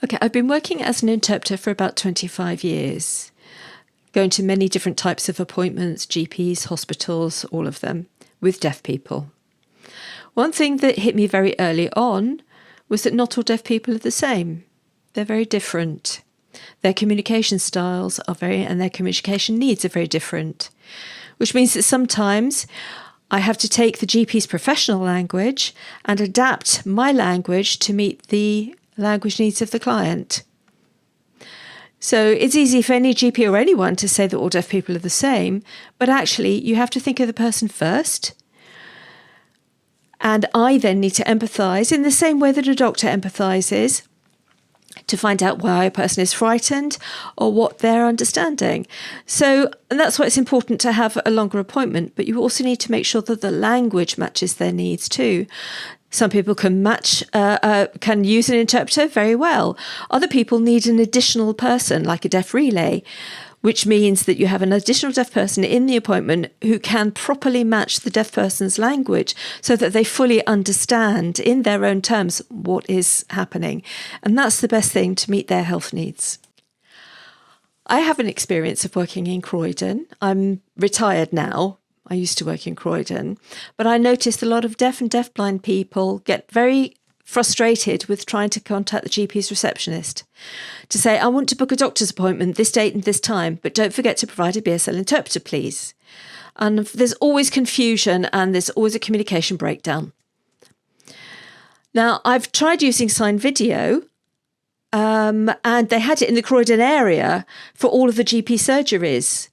Okay, I've been working as an interpreter for about 25 years, going to many different types of appointments, GPs, hospitals, all of them, with deaf people. One thing that hit me very early on was that not all deaf people are the same. They're very different. Their communication styles are and their communication needs are very different, which means that sometimes I have to take the GP's professional language and adapt my language to meet the language needs of the client. So it's easy for any GP or anyone to say that all deaf people are the same, but actually you have to think of the person first. And I then need to empathise in the same way that a doctor empathises to find out why a person is frightened or what they're understanding. So, and that's why it's important to have a longer appointment, but you also need to make sure that the language matches their needs too. Some people can can use an interpreter very well. Other people need an additional person, like a deaf relay, which means that you have an additional deaf person in the appointment who can properly match the deaf person's language so that they fully understand in their own terms what is happening. And that's the best thing to meet their health needs. I have an experience of working in Croydon. I'm retired now. I used to work in Croydon, but I noticed a lot of deaf and deafblind people get very frustrated with trying to contact the GP's receptionist to say, I want to book a doctor's appointment this date and this time, but don't forget to provide a BSL interpreter, please. And there's always confusion and there's always a communication breakdown. Now, I've tried using SignVideo, and they had it in the Croydon area for all of the GP surgeries.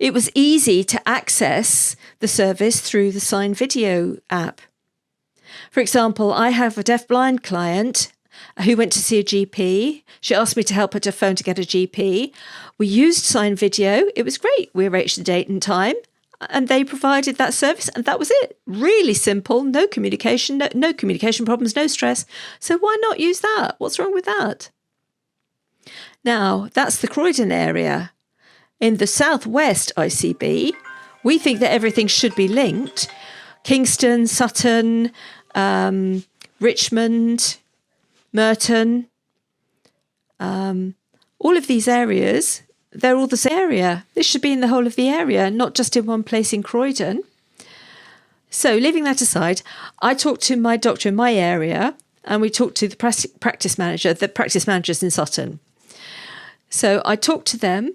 It was easy to access the service through the SignVideo app. For example, I have a deafblind client who went to see a GP. She asked me to help her to phone to get a GP. We used SignVideo. It was great. We arranged the date and time, and they provided that service, and that was it. Really simple, no communication, no communication problems, no stress. So why not use that? What's wrong with that? Now, that's the Croydon area. In the southwest ICB, we think that everything should be linked. Kingston, Sutton, Richmond, Merton, all of these areas, they're all the same area. This should be in the whole of the area, not just in one place in Croydon. So leaving that aside, I talked to my doctor in my area and we talked to the practice managers in Sutton. So I talked to them.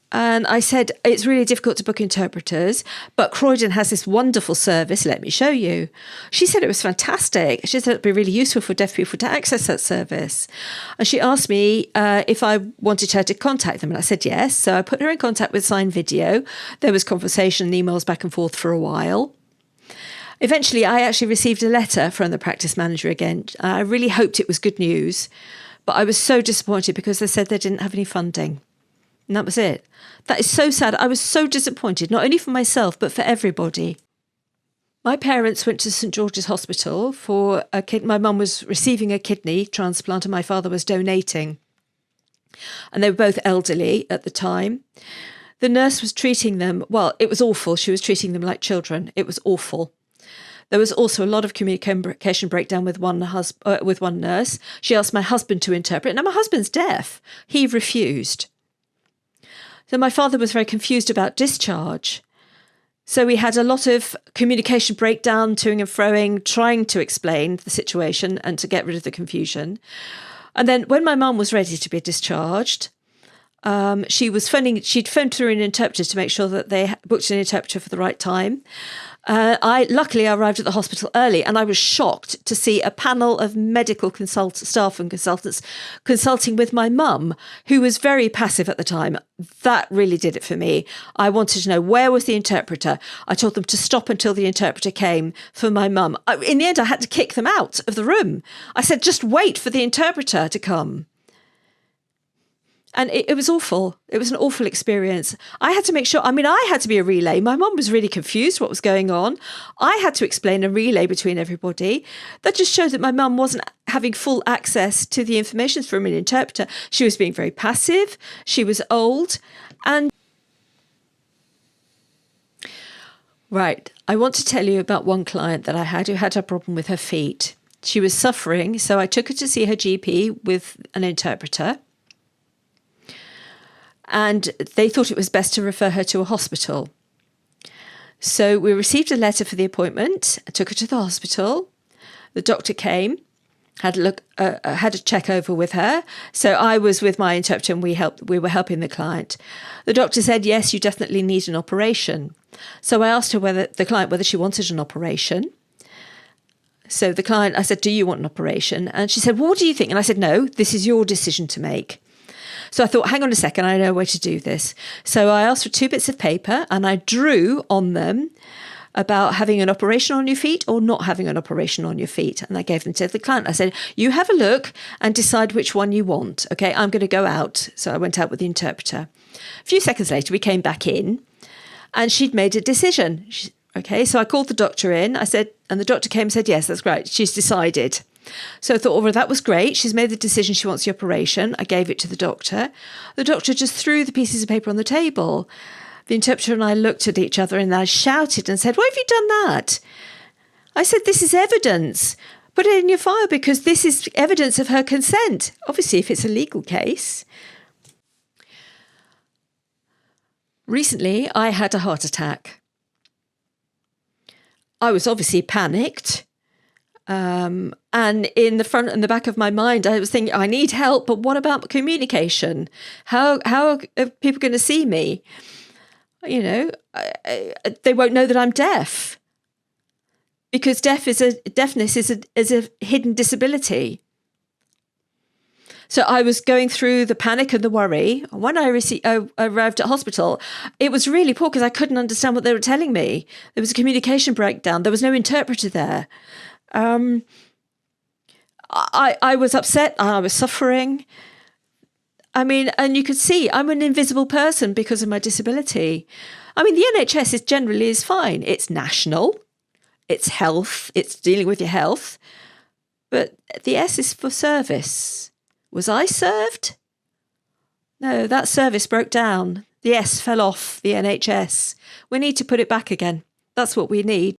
And I said, it's really difficult to book interpreters, but Croydon has this wonderful service. Let me show you. She said it was fantastic. She said it'd be really useful for deaf people to access that service. And she asked me if I wanted her to contact them. And I said, yes. So I put her in contact with SignVideo. There was conversation and emails back and forth for a while. Eventually, I actually received a letter from the practice manager again. I really hoped it was good news, but I was so disappointed because they said they didn't have any funding. And that was it. That is so sad. I was so disappointed, not only for myself, but for everybody. My parents went to St George's Hospital for a kidney. My mum was receiving a kidney transplant and my father was donating. And they were both elderly at the time. The nurse was treating them, well, it was awful. She was treating them like children. It was awful. There was also a lot of communication breakdown with one nurse. She asked my husband to interpret. Now, my husband's deaf. He refused. So my father was very confused about discharge. So we had a lot of communication breakdown, toing and froing, trying to explain the situation and to get rid of the confusion. And then when my mum was ready to be discharged, she'd phoned through an interpreter to make sure that they booked an interpreter for the right time. Luckily, I arrived at the hospital early and I was shocked to see a panel of medical staff and consultants consulting with my mum, who was very passive at the time. That really did it for me. I wanted to know, where was the interpreter? I told them to stop until the interpreter came for my mum. In the end, I had to kick them out of the room. I said, just wait for the interpreter to come. And it was awful. It was an awful experience. I had to make sure, I had to be a relay. My mum was really confused what was going on. I had to explain a relay between everybody. That just showed that my mum wasn't having full access to the information from an interpreter. She was being very passive. She was old. And right, I want to tell you about one client that I had who had a problem with her feet. She was suffering, so I took her to see her GP with an interpreter. And they thought it was best to refer her to a hospital. So we received a letter for the appointment. I took her to the hospital. The doctor came, had a check over with her. So I was with my interpreter and we were helping the client. The doctor said, yes, you definitely need an operation. So I asked her whether she wanted an operation. So the client, I said, do you want an operation? And she said, well, what do you think? And I said, no, this is your decision to make. So I thought, hang on a second, I know a way to do this. So I asked for 2 bits of paper and I drew on them about having an operation on your feet or not having an operation on your feet. And I gave them to the client. I said, you have a look and decide which one you want. Okay, I'm going to go out. So I went out with the interpreter. A few seconds later, we came back in and she'd made a decision. Okay, so I called the doctor in. I said, and the doctor came and said, yes, that's great. She's decided. So I thought, oh, well, that was great. She's made the decision she wants the operation. I gave it to the doctor. The doctor just threw the pieces of paper on the table. The interpreter and I looked at each other and I shouted and said, why have you done that? I said, this is evidence. Put it in your file because this is evidence of her consent. Obviously, if it's a legal case. Recently, I had a heart attack. I was obviously panicked. And in the front and the back of my mind, I was thinking, I need help, but what about communication? How are people going to see me? You know, they won't know that I'm deaf because deafness is a hidden disability. So I was going through the panic and the worry. When I arrived at hospital, it was really poor because I couldn't understand what they were telling me. There was a communication breakdown. There was no interpreter there. I was upset. I was suffering. I mean, and you could see I'm an invisible person because of my disability. I mean, the NHS generally is fine. It's national. It's health. It's dealing with your health. But the S is for service. Was I served? No, that service broke down. The S fell off the NHS. We need to put it back again. That's what we need.